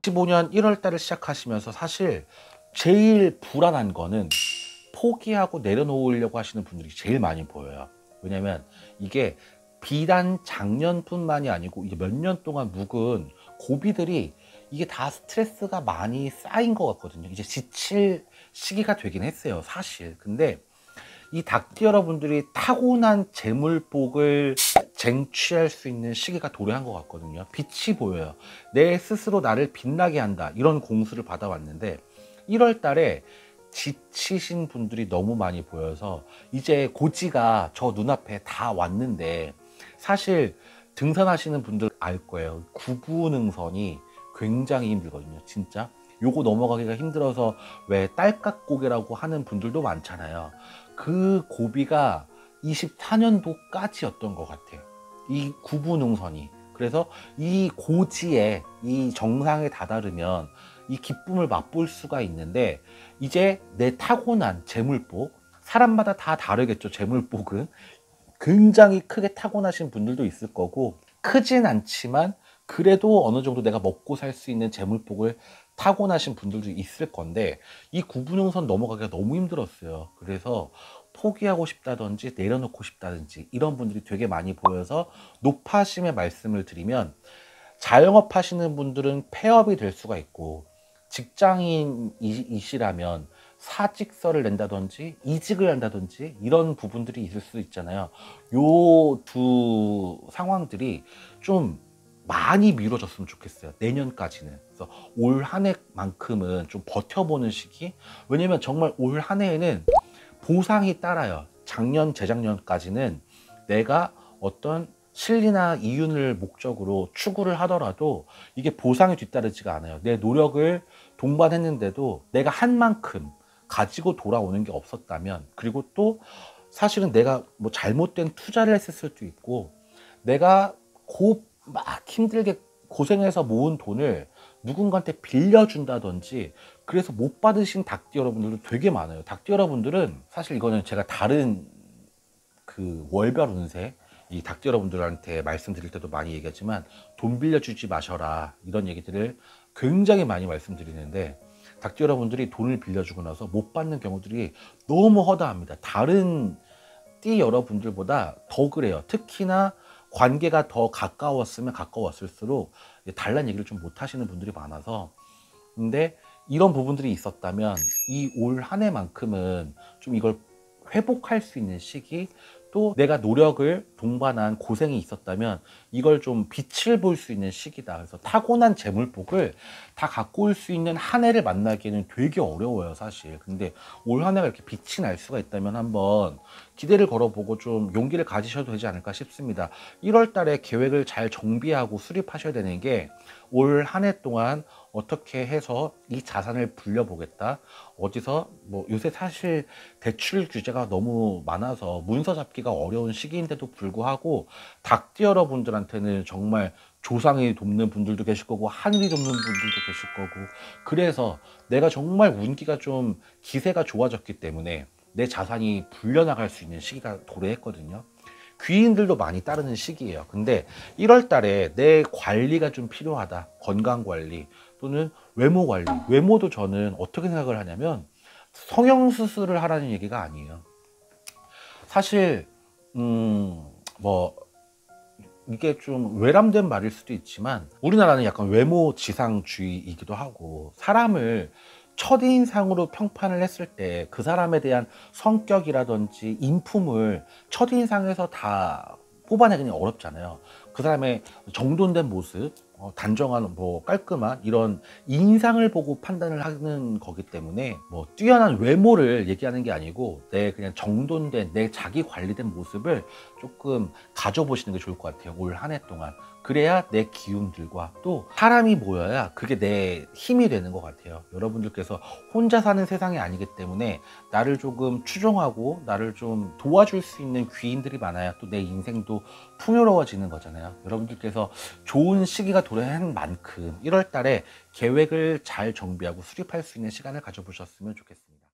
25년 1월 달을 시작하시면서 사실 제일 불안한 거는 포기하고 내려놓으려고 하시는 분들이 제일 많이 보여요. 왜냐면 이게 비단 작년뿐만이 아니고 이게 몇 년 동안 묵은 고비들이 이게 다 스트레스가 많이 쌓인 것 같거든요. 이제 지칠 시기가 되긴 했어요, 사실. 근데 이 닭띠 여러분들이 타고난 재물복을 쟁취할 수 있는 시기가 도래한 것 같거든요. 빛이 보여요. 내 스스로 나를 빛나게 한다, 이런 공수를 받아왔는데 1월 달에 지치신 분들이 너무 많이 보여서 이제 고지가 저 눈앞에 다 왔는데, 사실 등산하시는 분들 알 거예요. 구부능선이 굉장히 힘들거든요, 진짜. 요거 넘어가기가 힘들어서 왜 딸깍고개라고 하는 분들도 많잖아요. 그 고비가 24년도까지였던 것 같아요, 이 구부능선이. 그래서 이 고지에, 이 정상에 다다르면 이 기쁨을 맛볼 수가 있는데, 이제 내 타고난 재물복, 사람마다 다 다르겠죠. 재물복은 굉장히 크게 타고나신 분들도 있을 거고, 크진 않지만 그래도 어느 정도 내가 먹고 살 수 있는 재물복을 타고나신 분들도 있을 건데, 이 구분용선 넘어가기가 너무 힘들었어요. 그래서 포기하고 싶다든지 내려놓고 싶다든지 이런 분들이 되게 많이 보여서, 노파심의 말씀을 드리면, 자영업 하시는 분들은 폐업이 될 수가 있고, 직장인이시라면 사직서를 낸다든지 이직을 한다든지 이런 부분들이 있을 수 있잖아요. 요 두 상황들이 좀 많이 미뤄졌으면 좋겠어요, 내년까지는. 그래서 올 한 해만큼은 좀 버텨보는 시기. 왜냐면 정말 올 한 해에는 보상이 따라요. 작년, 재작년까지는 내가 어떤 실리나 이윤을 목적으로 추구를 하더라도 이게 보상이 뒤따르지가 않아요. 내 노력을 동반했는데도 내가 한 만큼 가지고 돌아오는 게 없었다면, 그리고 또 사실은 내가 뭐 잘못된 투자를 했을 수도 있고, 내가 막 힘들게 고생해서 모은 돈을 누군가한테 빌려준다든지, 그래서 못 받으신 닭띠 여러분들도 되게 많아요. 닭띠 여러분들은 사실 이거는 제가 다른 그 월별 운세, 이 닭띠 여러분들한테 말씀드릴 때도 많이 얘기하지만, 돈 빌려주지 마셔라, 이런 얘기들을 굉장히 많이 말씀드리는데, 닭띠 여러분들이 돈을 빌려주고 나서 못 받는 경우들이 너무 허다합니다. 다른 띠 여러분들보다 더 그래요. 특히나 관계가 더 가까웠으면 가까웠을수록 달란 얘기를 좀 못 하시는 분들이 많아서. 근데 이런 부분들이 있었다면 이 올 한 해만큼은 좀 이걸 회복할 수 있는 시기, 또 내가 노력을 동반한 고생이 있었다면 이걸 좀 빛을 볼 수 있는 시기다. 그래서 타고난 재물복을 다 갖고 올 수 있는 한 해를 만나기에는 되게 어려워요, 사실. 근데 올 한 해가 이렇게 빛이 날 수가 있다면 한번 기대를 걸어보고 좀 용기를 가지셔도 되지 않을까 싶습니다. 1월 달에 계획을 잘 정비하고 수립하셔야 되는 게, 올 한 해 동안 어떻게 해서 이 자산을 불려보겠다, 어디서 뭐 요새 사실 대출 규제가 너무 많아서 문서 잡기가 어려운 시기인데도 불구하고 닭띠 여러분들한테는 정말 조상이 돕는 분들도 계실 거고 하늘이 돕는 분들도 계실 거고, 그래서 내가 정말 운기가 좀 기세가 좋아졌기 때문에 내 자산이 불려나갈 수 있는 시기가 도래했거든요. 귀인들도 많이 따르는 시기예요. 근데 1월 달에 내 관리가 좀 필요하다, 건강 관리 또는 외모 관리. 외모도 저는 어떻게 생각을 하냐면, 성형수술을 하라는 얘기가 아니에요. 사실 뭐 이게 좀 외람된 말일 수도 있지만, 우리나라는 약간 외모 지상주의이기도 하고, 사람을 첫인상으로 평판을 했을 때 그 사람에 대한 성격이라든지 인품을 첫인상에서 다 뽑아내기는 어렵잖아요. 그 사람의 정돈된 모습, 단정한 뭐 깔끔한 이런 인상을 보고 판단을 하는 거기 때문에, 뭐 뛰어난 외모를 얘기하는 게 아니고 내 그냥 정돈된 내 자기 관리된 모습을 조금 가져보시는 게 좋을 것 같아요, 올 한 해 동안. 그래야 내 기운들과 또 사람이 모여야 그게 내 힘이 되는 것 같아요. 여러분들께서 혼자 사는 세상이 아니기 때문에 나를 조금 추종하고 나를 좀 도와줄 수 있는 귀인들이 많아야 또 내 인생도 풍요로워지는 거잖아요. 여러분들께서 좋은 시기가 도래한 만큼 1월 달에 계획을 잘 정비하고 수립할 수 있는 시간을 가져보셨으면 좋겠습니다.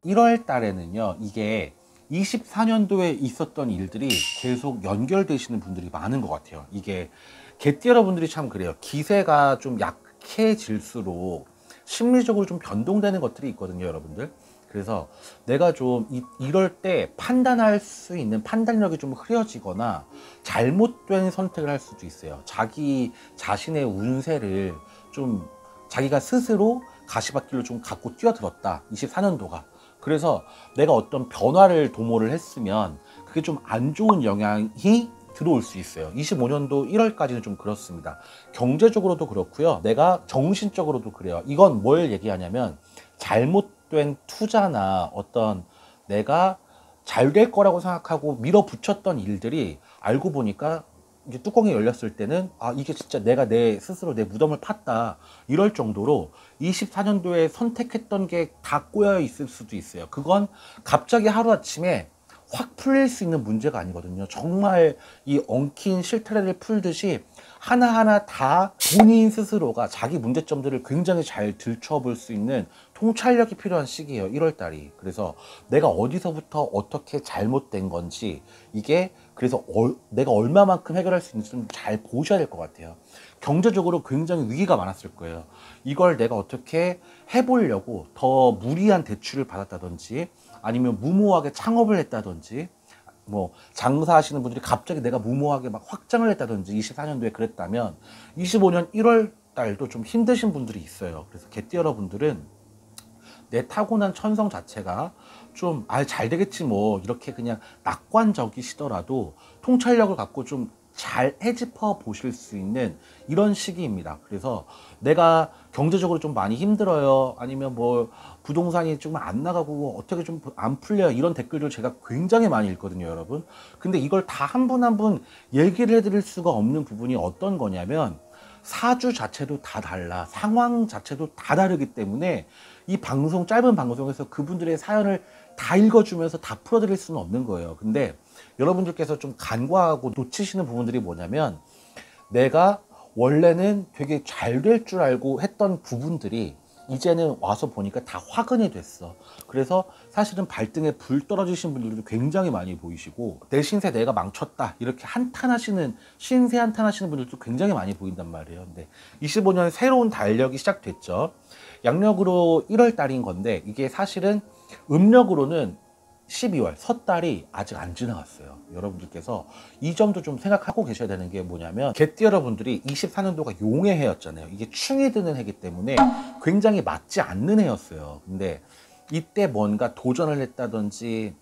1월 달에는요, 이게 24년도에 있었던 일들이 계속 연결되시는 분들이 많은 것 같아요. 이게 개띠 여러분들이 참 그래요. 기세가 좀 약해질수록 심리적으로 좀 변동되는 것들이 있거든요, 여러분들. 그래서 내가 좀 이럴 때 판단할 수 있는 판단력이 좀 흐려지거나 잘못된 선택을 할 수도 있어요. 자기 자신의 운세를 좀 자기가 스스로 가시밭길로 좀 갖고 뛰어들었다, 24년도가. 그래서 내가 어떤 변화를 도모를 했으면 그게 좀 안 좋은 영향이 들어올 수 있어요. 25년도 1월까지는 좀 그렇습니다. 경제적으로도 그렇고요. 내가 정신적으로도 그래요. 이건 뭘 얘기하냐면 잘못된 투자나 어떤 내가 잘 될 거라고 생각하고 밀어붙였던 일들이 알고 보니까 이제 뚜껑이 열렸을 때는 아, 이게 진짜 내가 내 스스로 내 무덤을 팠다, 이럴 정도로 24년도에 선택했던 게 다 꼬여 있을 수도 있어요. 그건 갑자기 하루아침에 확 풀릴 수 있는 문제가 아니거든요. 정말 이 엉킨 실타래를 풀듯이 하나하나 다 본인 스스로가 자기 문제점들을 굉장히 잘 들춰볼 수 있는 통찰력이 필요한 시기예요, 1월달이. 그래서 내가 어디서부터 어떻게 잘못된 건지, 이게 그래서 내가 얼마만큼 해결할 수 있는지 좀 잘 보셔야 될 것 같아요. 경제적으로 굉장히 위기가 많았을 거예요. 이걸 내가 어떻게 해보려고 더 무리한 대출을 받았다든지, 아니면 무모하게 창업을 했다든지, 뭐 장사하시는 분들이 갑자기 내가 무모하게 막 확장을 했다든지 24년도에 그랬다면 25년 1월 달도 좀 힘드신 분들이 있어요. 그래서 개띠 여러분들은 내 타고난 천성 자체가 좀 잘 되겠지 뭐 이렇게 그냥 낙관적이시더라도 통찰력을 갖고 좀 잘 헤집어 보실 수 있는 이런 시기입니다. 그래서 내가 경제적으로 좀 많이 힘들어요, 아니면 뭐 부동산이 좀 안 나가고 어떻게 좀 안 풀려요, 이런 댓글들 제가 굉장히 많이 읽거든요, 여러분. 근데 이걸 다 한 분 한 분 얘기를 해드릴 수가 없는 부분이 어떤 거냐면, 사주 자체도 다 달라, 상황 자체도 다 다르기 때문에 이 방송, 짧은 방송에서 그분들의 사연을 다 읽어주면서 다 풀어드릴 수는 없는 거예요. 근데 여러분들께서 좀 간과하고 놓치시는 부분들이 뭐냐면, 내가 원래는 되게 잘 될 줄 알고 했던 부분들이 이제는 와서 보니까 다 화근이 됐어. 그래서 사실은 발등에 불 떨어지신 분들도 굉장히 많이 보이시고, 내 신세 내가 망쳤다 이렇게 한탄하시는, 신세 한탄하시는 분들도 굉장히 많이 보인단 말이에요. 근데 25년 새로운 달력이 시작됐죠. 양력으로 1월 달인 건데, 이게 사실은 음력으로는 12월 섣달이 아직 안 지나갔어요. 여러분들께서 이 점도 좀 생각하고 계셔야 되는 게 뭐냐면, 개띠 여러분들이 24년도가 용의 해였잖아요. 이게 충이 드는 해기 때문에 굉장히 맞지 않는 해였어요. 근데 이때 뭔가 도전을 했다든지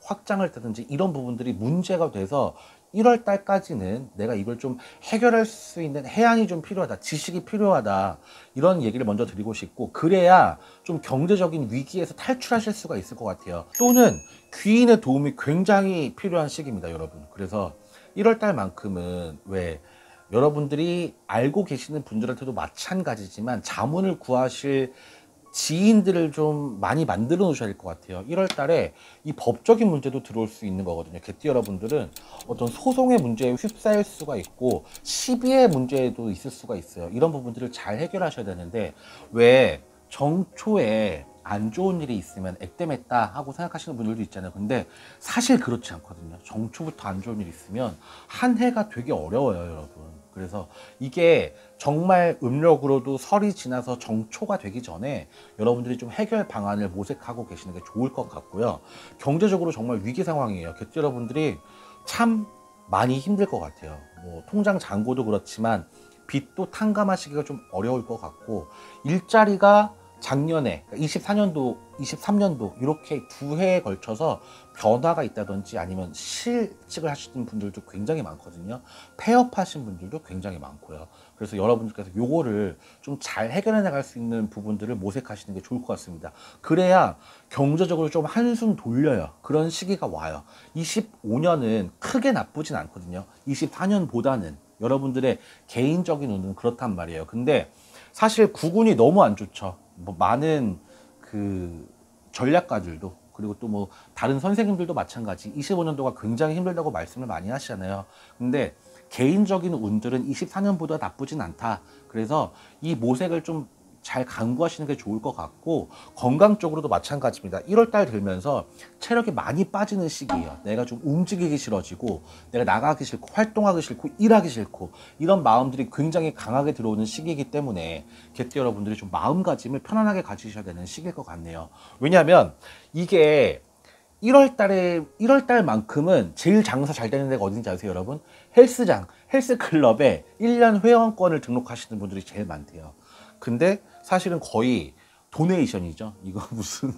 확장을 했다든지 이런 부분들이 문제가 돼서 1월 달까지는 내가 이걸 좀 해결할 수 있는 해안이 좀 필요하다, 지식이 필요하다, 이런 얘기를 먼저 드리고 싶고, 그래야 좀 경제적인 위기에서 탈출하실 수가 있을 것 같아요. 또는 귀인의 도움이 굉장히 필요한 시기입니다, 여러분. 그래서 1월 달만큼은 왜 여러분들이 알고 계시는 분들한테도 마찬가지지만 자문을 구하실 지인들을 좀 많이 만들어 놓으셔야 될 것 같아요. 1월 달에 이 법적인 문제도 들어올 수 있는 거거든요. 개띠 여러분들은 어떤 소송의 문제에 휩싸일 수가 있고 시비의 문제도 있을 수가 있어요. 이런 부분들을 잘 해결하셔야 되는데, 왜 정초에 안 좋은 일이 있으면 액땜했다 하고 생각하시는 분들도 있잖아요. 근데 사실 그렇지 않거든요. 정초부터 안 좋은 일이 있으면 한 해가 되게 어려워요, 여러분. 그래서 이게 정말 음력으로도 설이 지나서 정초가 되기 전에 여러분들이 좀 해결 방안을 모색하고 계시는 게 좋을 것 같고요. 경제적으로 정말 위기 상황이에요. 개띠 여러분들이 참 많이 힘들 것 같아요. 뭐 통장 잔고도 그렇지만 빚도 탕감하시기가 좀 어려울 것 같고, 일자리가 작년에 24년도, 23년도 이렇게 두 해에 걸쳐서 변화가 있다든지 아니면 실직을 하시는 분들도 굉장히 많거든요. 폐업하신 분들도 굉장히 많고요. 그래서 여러분들께서 요거를 좀 잘 해결해 나갈 수 있는 부분들을 모색하시는 게 좋을 것 같습니다. 그래야 경제적으로 좀 한숨 돌려요. 그런 시기가 와요. 25년은 크게 나쁘진 않거든요. 24년보다는 여러분들의 개인적인 운은 그렇단 말이에요. 근데 사실 구군이 너무 안 좋죠. 뭐 많은 그 전략가들도, 그리고 또 뭐 다른 선생님들도 마찬가지 25년도가 굉장히 힘들다고 말씀을 많이 하시잖아요. 근데 개인적인 운들은 24년보다 나쁘진 않다. 그래서 이 모색을 좀 잘 강구하시는 게 좋을 것 같고, 건강 쪽으로도 마찬가지입니다. 1월달 들면서 체력이 많이 빠지는 시기예요. 내가 좀 움직이기 싫어지고, 내가 나가기 싫고, 활동하기 싫고, 일하기 싫고, 이런 마음들이 굉장히 강하게 들어오는 시기이기 때문에 개띠 여러분들이 좀 마음가짐을 편안하게 가지셔야 되는 시기일 것 같네요. 왜냐하면 이게 1월달만큼은 제일 장사 잘 되는 데가 어딘지 아세요, 여러분? 헬스장, 헬스클럽에 1년 회원권을 등록하시는 분들이 제일 많대요. 근데 사실은 거의 도네이션이죠. 이거 무슨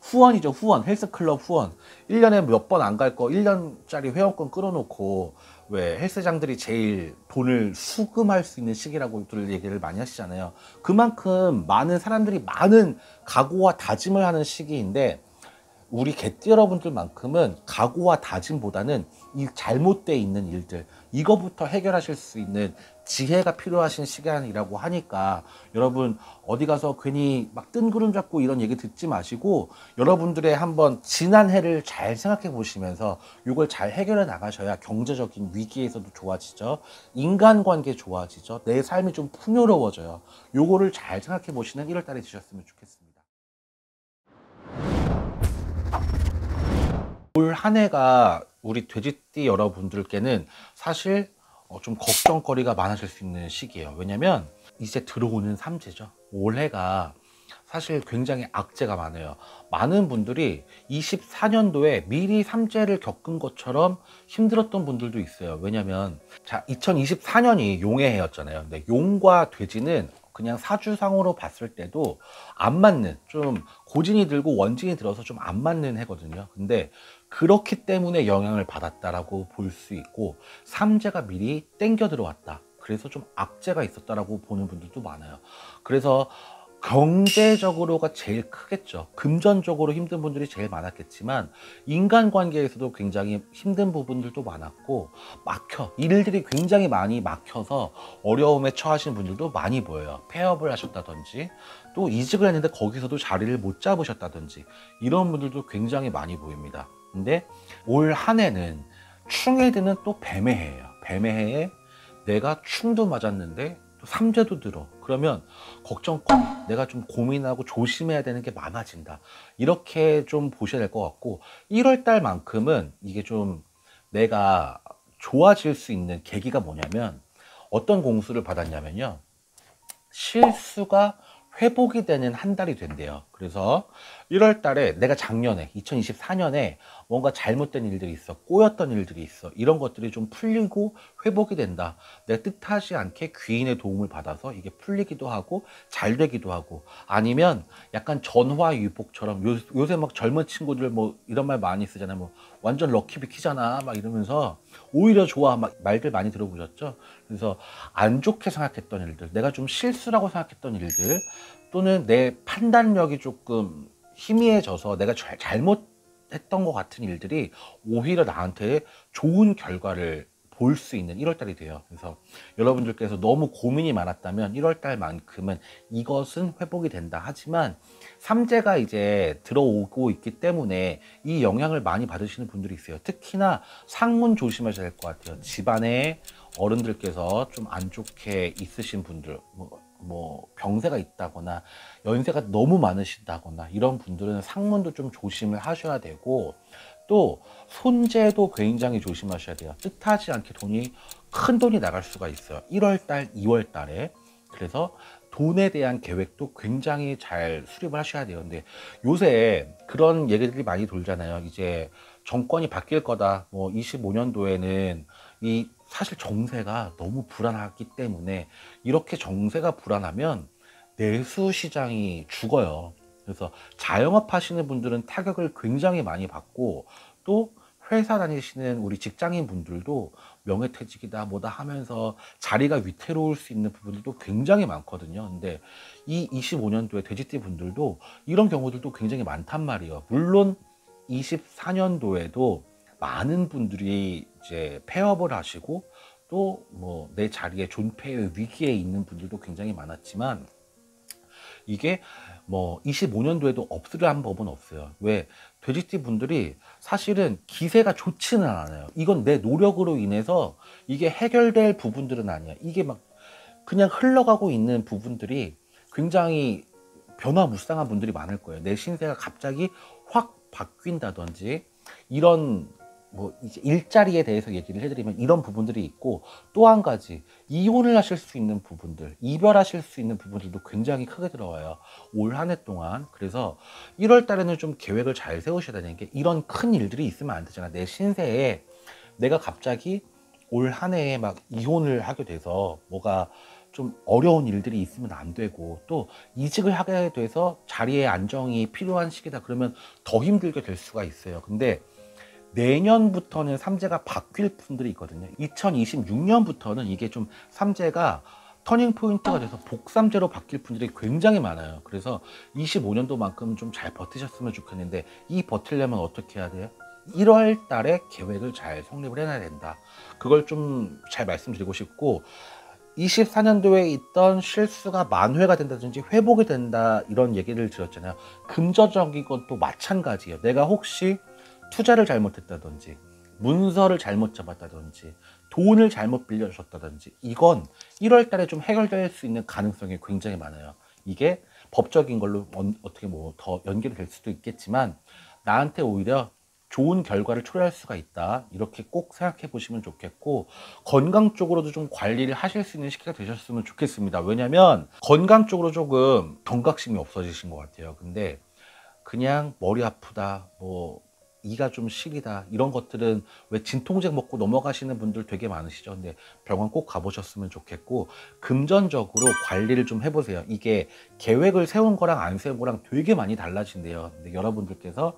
후원이죠, 후원. 헬스클럽 후원. 1년에 몇 번 안 갈 거 1년짜리 회원권 끌어놓고, 왜 헬스장들이 제일 돈을 수금할 수 있는 시기라고들 얘기를 많이 하시잖아요. 그만큼 많은 사람들이 많은 각오와 다짐을 하는 시기인데, 우리 개띠 여러분들만큼은 각오와 다짐보다는 이 잘못되어 있는 일들, 이거부터 해결하실 수 있는 지혜가 필요하신 시간이라고 하니까, 여러분 어디 가서 괜히 막 뜬구름 잡고 이런 얘기 듣지 마시고, 여러분들의 한번 지난 해를 잘 생각해 보시면서 이걸 잘 해결해 나가셔야 경제적인 위기에서도 좋아지죠, 인간관계 좋아지죠, 내 삶이 좀 풍요로워져요. 요거를 잘 생각해 보시는 1월달이 되셨으면 좋겠습니다. 올 한 해가 우리 돼지띠 여러분들께는 사실 좀 걱정거리가 많아질 수 있는 시기예요. 왜냐면 이제 들어오는 삼재죠. 올해가 사실 굉장히 악재가 많아요. 많은 분들이 24년도에 미리 삼재를 겪은 것처럼 힘들었던 분들도 있어요. 왜냐면 자, 2024년이 용의 해였잖아요. 근데 용과 돼지는 그냥 사주상으로 봤을 때도 안 맞는, 좀 고진이 들고 원진이 들어서 좀 안 맞는 해거든요. 근데 그렇기 때문에 영향을 받았다라고 볼 수 있고, 삼재가 미리 땡겨 들어왔다, 그래서 좀 악재가 있었다라고 보는 분들도 많아요. 그래서 경제적으로가 제일 크겠죠. 금전적으로 힘든 분들이 제일 많았겠지만, 인간관계에서도 굉장히 힘든 부분들도 많았고, 일들이 굉장히 많이 막혀서 어려움에 처하신 분들도 많이 보여요. 폐업을 하셨다든지, 또 이직을 했는데 거기서도 자리를 못 잡으셨다든지, 이런 분들도 굉장히 많이 보입니다. 근데 올 한 해는 충에 드는 또 뱀의 해예요. 뱀의 해에 내가 충도 맞았는데 또 삼재도 들어. 그러면 걱정거리, 내가 좀 고민하고 조심해야 되는 게 많아진다, 이렇게 좀 보셔야 될 것 같고, 1월 달만큼은 이게 좀 내가 좋아질 수 있는 계기가 뭐냐면, 어떤 공수를 받았냐면요, 실수가 회복이 되는 한 달이 된대요. 그래서 1월 달에 내가 작년에 2024년에 뭔가 잘못된 일들이 있어, 꼬였던 일들이 있어, 이런 것들이 좀 풀리고 회복이 된다. 내가 뜻하지 않게 귀인의 도움을 받아서 이게 풀리기도 하고 잘 되기도 하고, 아니면 약간 전화위복처럼, 요새 막 젊은 친구들 뭐 이런 말 많이 쓰잖아요. 뭐 완전 럭키비키잖아 막 이러면서 오히려 좋아 막 말들 많이 들어보셨죠? 그래서 안 좋게 생각했던 일들, 내가 좀 실수라고 생각했던 일들, 또는 내 판단력이 조금 희미해져서 내가 잘못했던 것 같은 일들이 오히려 나한테 좋은 결과를 볼 수 있는 1월달이 돼요. 그래서 여러분들께서 너무 고민이 많았다면 1월달만큼은 이것은 회복이 된다. 하지만 삼재가 이제 들어오고 있기 때문에 이 영향을 많이 받으시는 분들이 있어요. 특히나 상문 조심하셔야 될 것 같아요. 집안에 어른들께서 좀 안 좋게 있으신 분들, 뭐 병세가 있다거나 연세가 너무 많으시다거나 이런 분들은 상문도 좀 조심을 하셔야 되고, 또 손재도 굉장히 조심하셔야 돼요. 뜻하지 않게 큰 돈이 나갈 수가 있어요, 1월달 2월달에. 그래서 돈에 대한 계획도 굉장히 잘 수립을 하셔야 돼요. 근데 요새 그런 얘기들이 많이 돌잖아요. 이제 정권이 바뀔 거다, 뭐 25년도에는 이 사실 정세가 너무 불안하기 때문에, 이렇게 정세가 불안하면 내수 시장이 죽어요. 그래서 자영업 하시는 분들은 타격을 굉장히 많이 받고, 또 회사 다니시는 우리 직장인 분들도 명예퇴직이다 뭐다 하면서 자리가 위태로울 수 있는 부분들도 굉장히 많거든요. 근데 이 25년도에 돼지띠 분들도 이런 경우들도 굉장히 많단 말이에요. 물론 24년도에도 많은 분들이 이제 폐업을 하시고, 또 뭐 내 자리에 존폐의 위기에 있는 분들도 굉장히 많았지만, 이게 뭐 25년도에도 없으리란 법은 없어요. 왜? 돼지띠 분들이 사실은 기세가 좋지는 않아요. 이건 내 노력으로 인해서 이게 해결될 부분들은 아니야. 이게 막 그냥 흘러가고 있는 부분들이 굉장히 변화무쌍한 분들이 많을 거예요. 내 신세가 갑자기 확 바뀐다든지 이런 뭐 이제 일자리에 대해서 얘기를 해드리면 이런 부분들이 있고, 또 한 가지 이혼을 하실 수 있는 부분들, 이별하실 수 있는 부분들도 굉장히 크게 들어와요. 올 한 해 동안. 그래서 1월 달에는 좀 계획을 잘 세우셔야 되는 게, 이런 큰 일들이 있으면 안 되잖아. 내 신세에 내가 갑자기 올 한 해에 막 이혼을 하게 돼서 뭐가 좀 어려운 일들이 있으면 안 되고, 또 이직을 하게 돼서 자리에 안정이 필요한 시기다 그러면 더 힘들게 될 수가 있어요. 근데 내년부터는 삼재가 바뀔 분들이 있거든요. 2026년부터는 이게 좀 삼재가 터닝 포인트가 돼서 복삼재로 바뀔 분들이 굉장히 많아요. 그래서 25년도만큼 좀 잘 버티셨으면 좋겠는데, 이 버티려면 어떻게 해야 돼요? 1월 달에 계획을 잘 성립을 해놔야 된다. 그걸 좀 잘 말씀드리고 싶고, 24년도에 있던 실수가 만회가 된다든지 회복이 된다 이런 얘기를 드렸잖아요. 금전적인 것도 마찬가지예요. 내가 혹시 투자를 잘못했다든지 문서를 잘못 잡았다든지 돈을 잘못 빌려주셨다든지 이건 1월 달에 좀 해결될 수 있는 가능성이 굉장히 많아요. 이게 법적인 걸로 어떻게 뭐 더 연결이 될 수도 있겠지만 나한테 오히려 좋은 결과를 초래할 수가 있다. 이렇게 꼭 생각해 보시면 좋겠고, 건강 쪽으로도 좀 관리를 하실 수 있는 시기가 되셨으면 좋겠습니다. 왜냐면 건강 쪽으로 조금 경각심이 없어지신 것 같아요. 근데 그냥 머리 아프다, 뭐 이가 좀 시리다 이런 것들은 왜 진통제 먹고 넘어가시는 분들 되게 많으시죠. 근데 병원 꼭 가보셨으면 좋겠고, 금전적으로 관리를 좀 해보세요. 이게 계획을 세운 거랑 안 세운 거랑 되게 많이 달라진대요. 근데 여러분들께서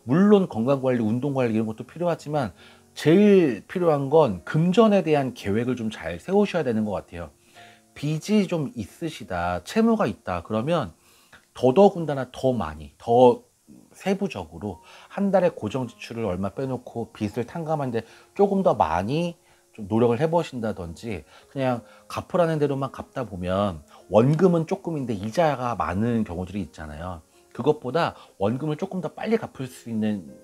물론 건강관리, 운동관리 이런 것도 필요하지만 제일 필요한 건 금전에 대한 계획을 좀 잘 세우셔야 되는 것 같아요. 빚이 좀 있으시다, 채무가 있다 그러면 더더군다나 더 많이, 더 세부적으로 한 달에 고정 지출을 얼마 빼놓고 빚을 탕감하는데 조금 더 많이 좀 노력을 해보신다든지, 그냥 갚으라는 대로만 갚다 보면 원금은 조금인데 이자가 많은 경우들이 있잖아요. 그것보다 원금을 조금 더 빨리 갚을 수 있는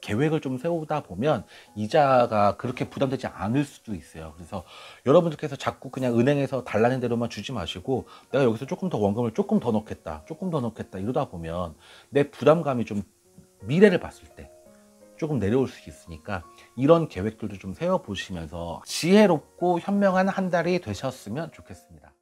계획을 좀 세우다 보면 이자가 그렇게 부담되지 않을 수도 있어요. 그래서 여러분들께서 자꾸 그냥 은행에서 달라는 대로만 주지 마시고, 내가 여기서 조금 더 원금을 조금 더 넣겠다, 조금 더 넣겠다 이러다 보면 내 부담감이 좀 미래를 봤을 때 조금 내려올 수 있으니까, 이런 계획들도 좀 세워보시면서 지혜롭고 현명한 한 달이 되셨으면 좋겠습니다.